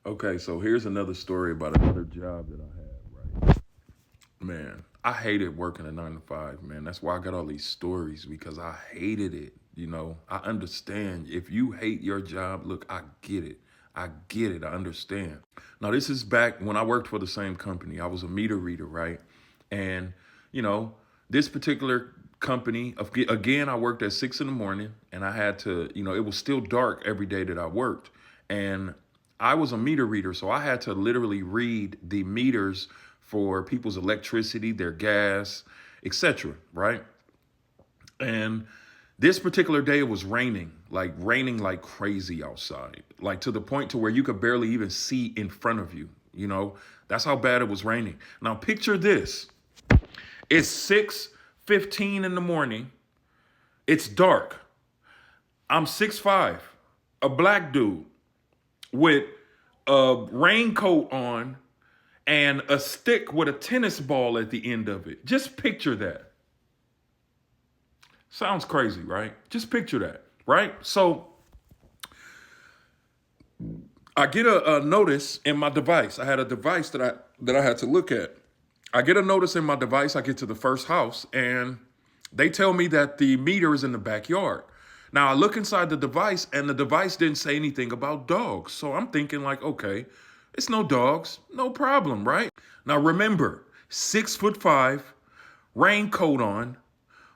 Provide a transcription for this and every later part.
Okay, so here's another story about another job that I had, right? Man, I hated working a 9 to 5, man. That's why I got all these stories because I hated it. I understand. If you hate your job, look, I get it. I get it. I understand. Now, this is back when I worked for the same company. I was a meter reader, right? And, you know, this particular company, again, I worked at 6 in the morning and I had to, it was still dark every day that I worked. And I was a meter reader, so I had to literally read the meters for people's electricity, their gas, etc. Right? And this particular day it was raining like crazy outside, like to the point to where you could barely even see in front of you. That's how bad it was raining. Now picture this: it's 6:15 in the morning. It's dark. I'm 6'5", a black dude with a raincoat on and a stick with a tennis ball at the end of it. Just picture that. Sounds crazy, right? Just picture that, right? So I get a notice in my device. I had a device that I had to look at. I get a notice in my device. I get to the first house, and they tell me that the meter is in the backyard. Now I look inside the device, and the device didn't say anything about dogs. So I'm thinking like, okay, it's no dogs, no problem, right? Now remember, 6'5", raincoat on,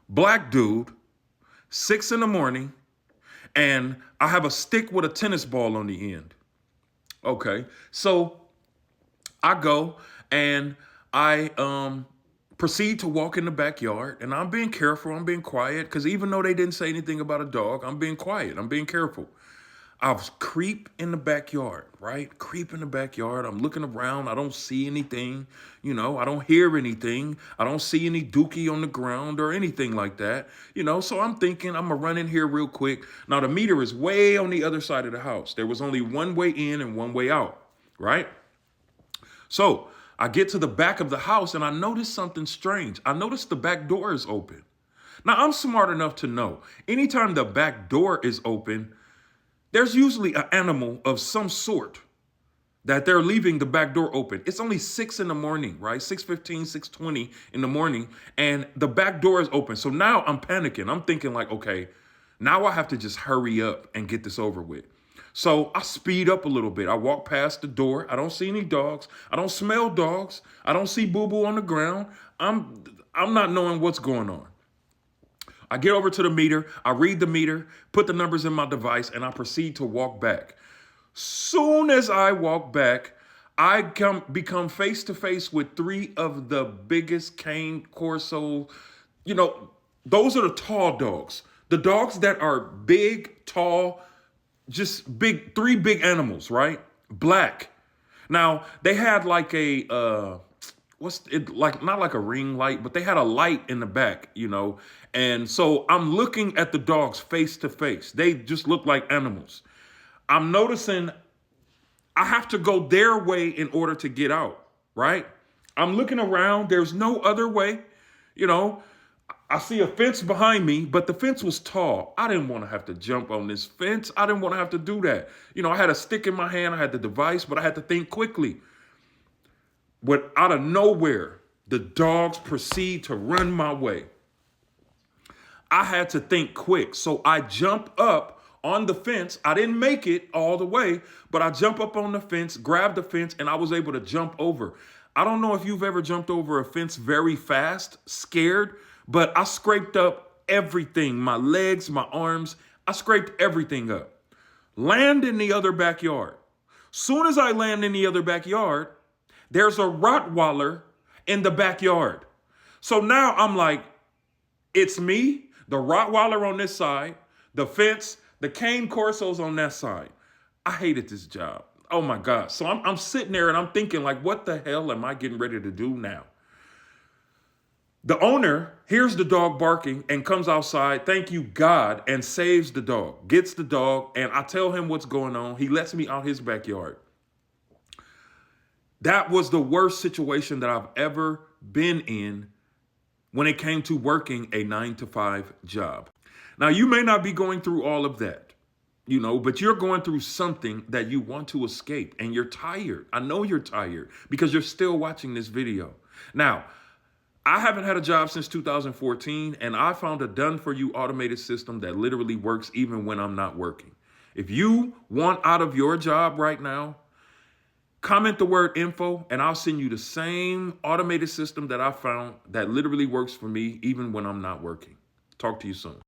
black dude, 6 in the morning, and I have a stick with a tennis ball on the end. Okay, so I go and I proceed to walk in the backyard, and I'm being careful. I'm being quiet because even though they didn't say anything about a dog, I'm being quiet. I'm being careful. I was creep in the backyard, right? Creep in the backyard. I'm looking around. I don't see anything. I don't hear anything. I don't see any dookie on the ground or anything like that. So I'm thinking I'm going to run in here real quick. Now, the meter is way on the other side of the house. There was only one way in and one way out, right? So I get to the back of the house and I notice something strange. I notice the back door is open. Now, I'm smart enough to know anytime the back door is open, there's usually an animal of some sort that they're leaving the back door open. It's only 6 in the morning, right? 6:15, 6:20 in the morning, and the back door is open. So now I'm panicking. I'm thinking like, okay, now I have to just hurry up and get this over with. So I speed up a little bit. I walk past the door. I don't see any dogs. I don't smell dogs. I don't see boo-boo on the ground. I'm not knowing what's going on. I get over to the meter, I read the meter, put the numbers in my device, and I proceed to walk back. Soon as I walk back, become face to face with three of the biggest cane corso. You know, those are the tall dogs. The dogs that are big, tall, just big, three big animals, right? Black. Now, they had like a what's it like, not like a ring light, but they had a light in the back. And so I'm looking at the dogs face to face. They just look like animals. I'm noticing I have to go their way in order to get out, right? I'm looking around, there's no other way. You know, I see a fence behind me, but the fence was tall. I didn't want to have to jump on this fence. I didn't want to have to do that. I had a stick in my hand, I had the device, but I had to think quickly. But out of nowhere, the dogs proceed to run my way. I had to think quick. So I jump up on the fence. I didn't make it all the way, but I jump up on the fence, grab the fence, and I was able to jump over. I don't know if you've ever jumped over a fence very fast, scared, but I scraped up everything, my legs, my arms. I scraped everything up. Land in the other backyard. Soon as I land in the other backyard, there's a Rottweiler in the backyard. So now I'm like, it's me, the Rottweiler on this side, the fence, the cane corsos on that side. I hated this job. Oh my God. So I'm sitting there and I'm thinking like, what the hell am I getting ready to do now? The owner hears the dog barking and comes outside, thank you God, and saves the dog, gets the dog, and I tell him what's going on. He lets me out his backyard. That was the worst situation that I've ever been in when it came to working a 9 to 5 job. Now, you may not be going through all of that, you know, but you're going through something that you want to escape and you're tired. I know you're tired because you're still watching this video. Now, I haven't had a job since 2014, and I found a done for you automated system that literally works even when I'm not working. If you want out of your job right now, comment the word info and I'll send you the same automated system that I found that literally works for me even when I'm not working. Talk to you soon.